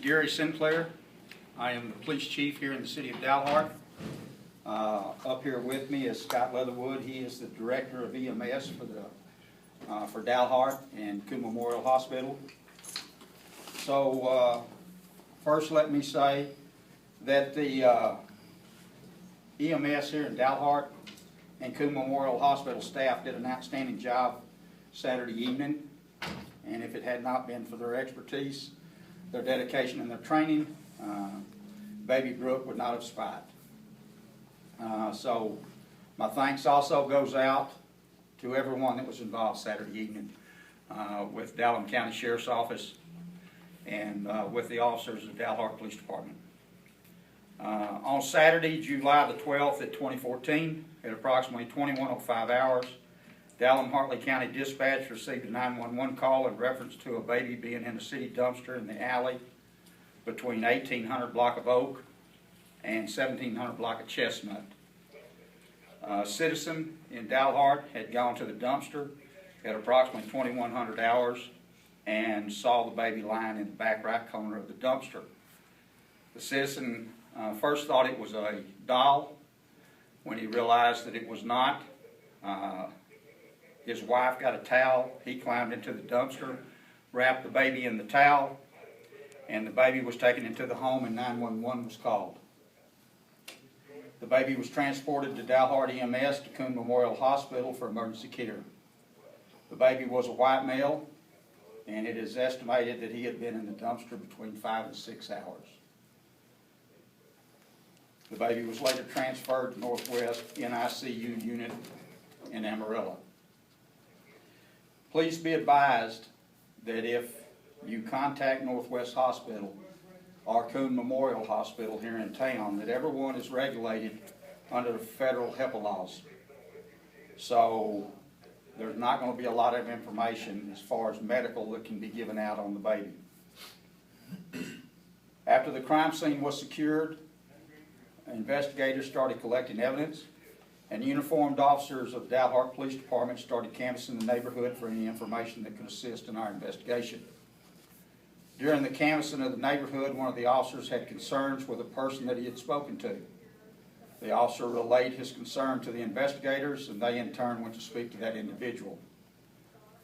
Gary Sinclair. I am the police chief here in the city of Dalhart. Up here with me is Scott Leatherwood. He is the director of EMS for Dalhart and Coon Memorial Hospital. So first let me say that the EMS here in Dalhart and Coon Memorial Hospital staff did an outstanding job Saturday evening, and if it had not been for their expertise, their dedication and their training, Baby Brooke would not have survived. So my thanks also goes out to everyone that was involved Saturday evening with Dalhart County Sheriff's Office and with the officers of the Dalhart Police Department. On Saturday, July the 12th at 2014, at approximately 21:05 hours, Dalhart County Dispatch received a 911 call in reference to a baby being in a city dumpster in the alley between 1800 block of Oak and 1700 block of Chestnut. A citizen in Dalhart had gone to the dumpster at approximately 2100 hours and saw the baby lying in the back right corner of the dumpster. The citizen first thought it was a doll. When he realized that it was not, his wife got a towel. He climbed into the dumpster, wrapped the baby in the towel, and the baby was taken into the home and 911 was called. The baby was transported to Dalhart EMS to Coon Memorial Hospital for emergency care. The baby was a white male, and it is estimated that he had been in the dumpster between 5 and 6 hours. The baby was later transferred to Northwest NICU unit in Amarillo. Please be advised that if you contact Northwest Hospital or Coon Memorial Hospital here in town, that everyone is regulated under the federal HIPAA laws. So there's not going to be a lot of information as far as medical that can be given out on the baby. After the crime scene was secured, investigators started collecting evidence, and uniformed officers of the Dalhart Police Department started canvassing the neighborhood for any information that could assist in our investigation. During the canvassing of the neighborhood, one of the officers had concerns with a person that he had spoken to. The officer relayed his concern to the investigators, and they in turn went to speak to that individual.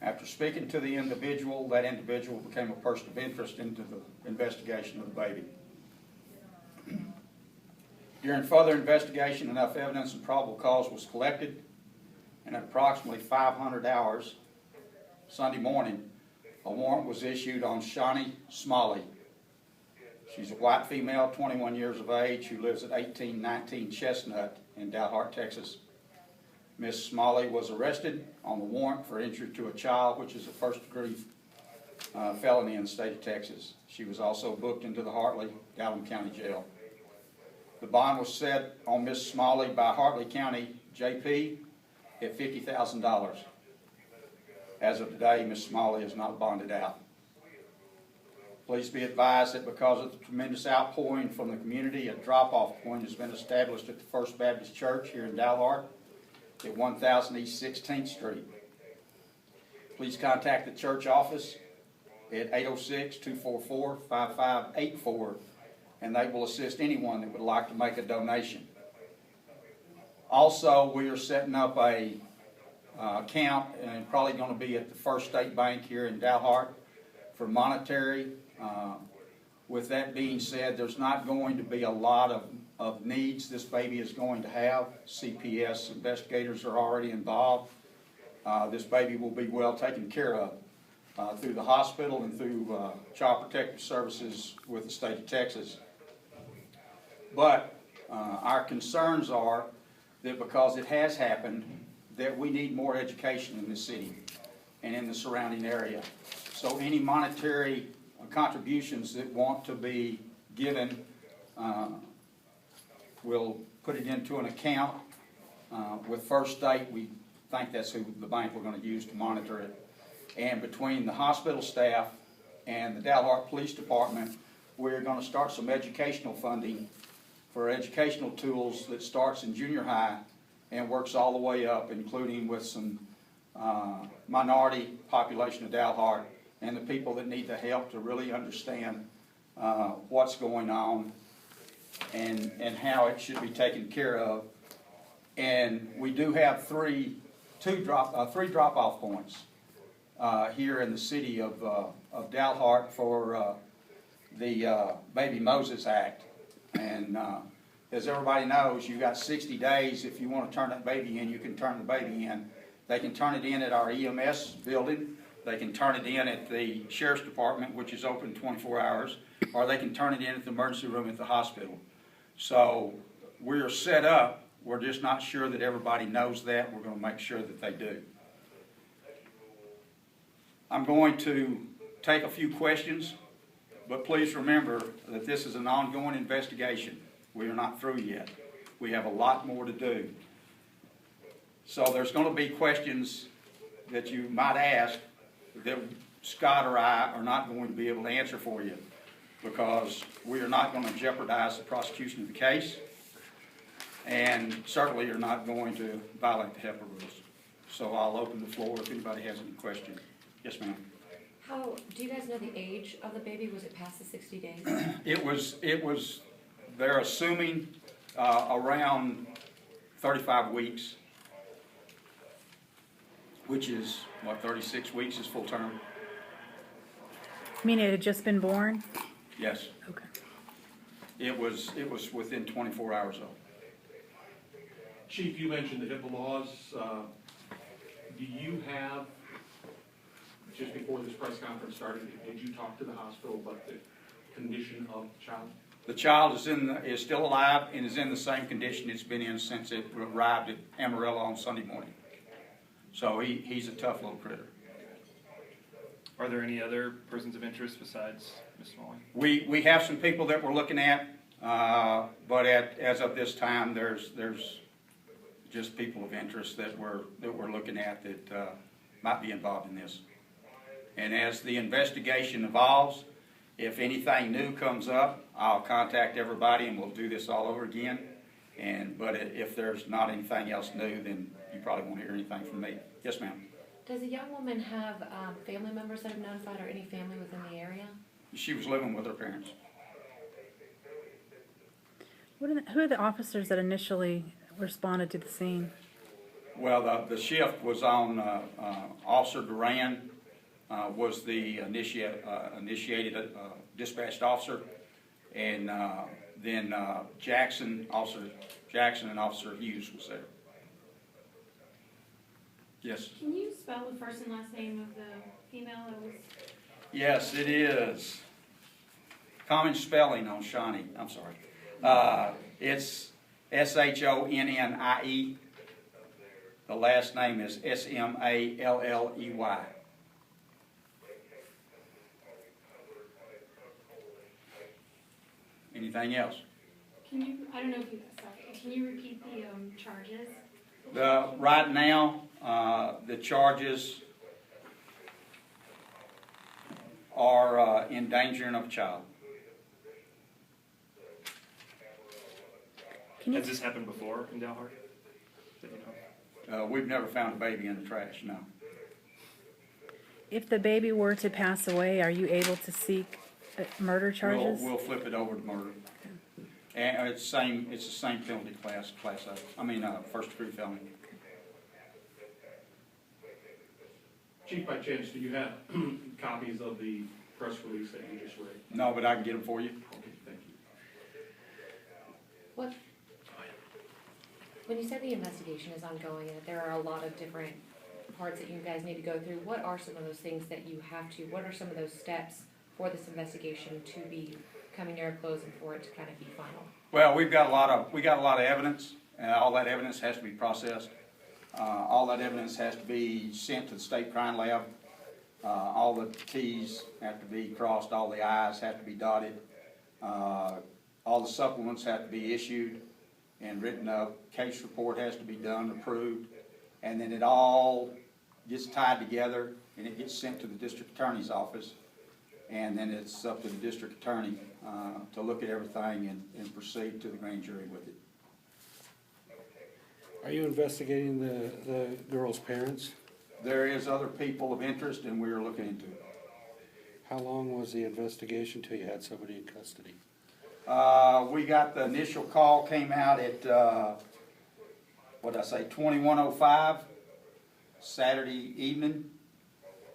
After speaking to the individual, that individual became a person of interest into the investigation of the baby. During further investigation, enough evidence and probable cause was collected, and at approximately 500 hours Sunday morning, a warrant was issued on Shawnee Smalley. She's a white female, 21 years of age, who lives at 1819 Chestnut in Dalhart, Texas. Ms. Smalley was arrested on the warrant for injury to a child, which is a first-degree felony in the state of Texas. She was also booked into the Hartley, Dalhart County Jail. The bond was set on Ms. Smalley by Hartley County JP at $50,000. As of today, Ms. Smalley is not bonded out. Please be advised that because of the tremendous outpouring from the community, a drop-off point has been established at the First Baptist Church here in Dalhart at 1000 East 16th Street. Please contact the church office at 806-244-5584, and they will assist anyone that would like to make a donation. Also, we are setting up a account, and probably going to be at the First State Bank here in Dalhart for monetary. With that being said, there's not going to be a lot of needs this baby is going to have. CPS investigators are already involved. This baby will be well taken care of through the hospital and through Child Protective Services with the state of Texas. But our concerns are that because it has happened, that we need more education in this city and in the surrounding area. So any monetary contributions that want to be given, we'll put it into an account with First State. We think that's who the bank we're going to use to monitor it. And between the hospital staff and the Dalhart Police Department, we're going to start some educational funding for educational tools that starts in junior high and works all the way up, including with some minority population of Dalhart and the people that need the help to really understand what's going on and how it should be taken care of. And we do have three drop-off points here in the city of Dalhart for the Baby Moses Act. And as everybody knows, you've got 60 days. If you want to turn that baby in, you can turn the baby in. They can turn it in at our EMS building. They can turn it in at the Sheriff's Department, which is open 24 hours, or they can turn it in at the emergency room at the hospital. So we're set up. We're just not sure that everybody knows that. We're going to make sure that they do. I'm going to take a few questions, but please remember that this is an ongoing investigation. We are not through yet. We have a lot more to do. So there's going to be questions that you might ask that Scott or I are not going to be able to answer for you, because we are not going to jeopardize the prosecution of the case, and certainly are not going to violate the HEPA rules. So I'll open the floor if anybody has any questions. Yes, ma'am. Do you guys know the age of the baby? Was it past the 60 days? It was, they're assuming around 35 weeks, which is, what, 36 weeks is full term? You mean it had just been born? Yes. Okay. It was within 24 hours old. Chief, you mentioned the HIPAA laws. Do you have, just before this press conference started, did you talk to the hospital about the condition of the child? The child is still alive and is in the same condition it's been in since it arrived at Amarillo on Sunday morning. So he's a tough little critter. Are there any other persons of interest besides Ms. Smalley? We have some people that we're looking at, but as of this time, there's just people of interest that we're looking at that might be involved in this. And as the investigation evolves, if anything new comes up, I'll contact everybody and we'll do this all over again. But if there's not anything else new, then you probably won't hear anything from me. Yes, ma'am. Does the young woman have family members that have notified, or any family within the area? She was living with her parents. Who are the officers that initially responded to the scene? Well, the shift was on Officer Duran was the initiated dispatched officer, and then Officer Jackson and Officer Hughes was there. Yes? Can you spell the first and last name of the female that was? Yes, it is. Common spelling on Shawnee. I'm sorry. It's Shonnie. The last name is Smalley. Anything else? Can you? I don't know if you. Sorry. Can you repeat the charges? Right now, the charges are endangering of a child. Has this happened before in Dalhart? That you know? We've never found a baby in the trash, no. If the baby were to pass away, are you able to seek murder charges? We'll flip it over to murder. And it's the same penalty class A. I mean, first degree felony. Chief, by chance, do you have copies of the press release that you just read? No, but I can get them for you. Okay, thank you. When you said the investigation is ongoing and that there are a lot of different parts that you guys need to go through, what are some of those things that you have to? What are some of those steps for this investigation to be coming near a close and for it to kind of be final? Well, we got a lot of evidence, and all that evidence has to be processed. All that evidence has to be sent to the state crime lab. All the T's have to be crossed, all the I's have to be dotted. All the supplements have to be issued and written up. Case report has to be done, approved, and then it all gets tied together and it gets sent to the district attorney's office, and then it's up to the district attorney to look at everything and proceed to the grand jury with it. Are you investigating the girl's parents? There is other people of interest, and we are looking into it. How long was the investigation till you had somebody in custody? We got the initial call, came out at, what'd I say, 21:05, Saturday evening,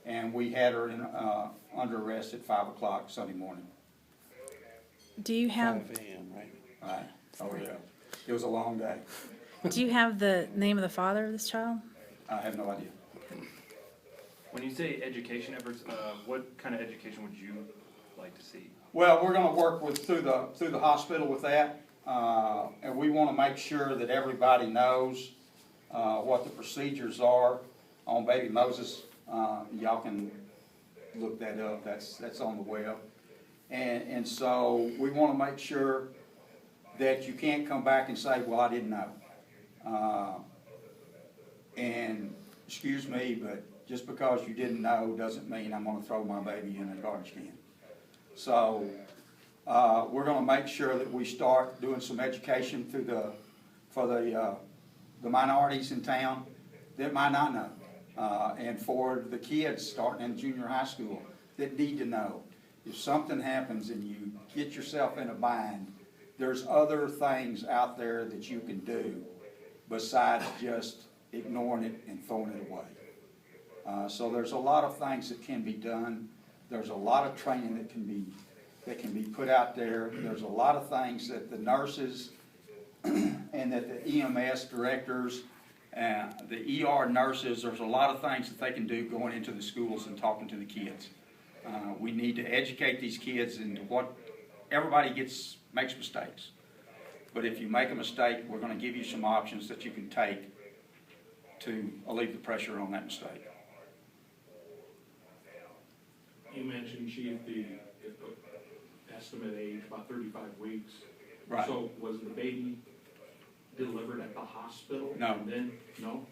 and we had her in, under arrest at 5 o'clock Sunday morning. Do you have, 5 a.m., right? Right. Oh, yeah. It was a long day. do you have the name of the father of this child? I have no idea. When you say education efforts, what kind of education would you like to see? Well, we're gonna work with, through the hospital with that, and we wanna make sure that everybody knows, what the procedures are on baby Moses. Y'all can look that up, that's on the web. And so we wanna make sure that you can't come back and say, well, I didn't know. And, excuse me, but just because you didn't know doesn't mean I'm gonna throw my baby in the garbage can. So, we're gonna make sure that we start doing some education for the minorities in town that might not know. And for the kids starting in junior high school that need to know. If something happens and you get yourself in a bind, there's other things out there that you can do besides just ignoring it and throwing it away. So there's a lot of things that can be done. There's a lot of training that can be put out there. There's a lot of things that the nurses and that the EMS directors, the ER nurses, there's a lot of things that they can do going into the schools and talking to the kids. We need to educate these kids into what everybody makes mistakes. But if you make a mistake, we're going to give you some options that you can take to alleviate the pressure on that mistake. You mentioned, Chief, the estimate age, about 35 weeks. Right. So was the baby delivered at the hospital? No. And then, no?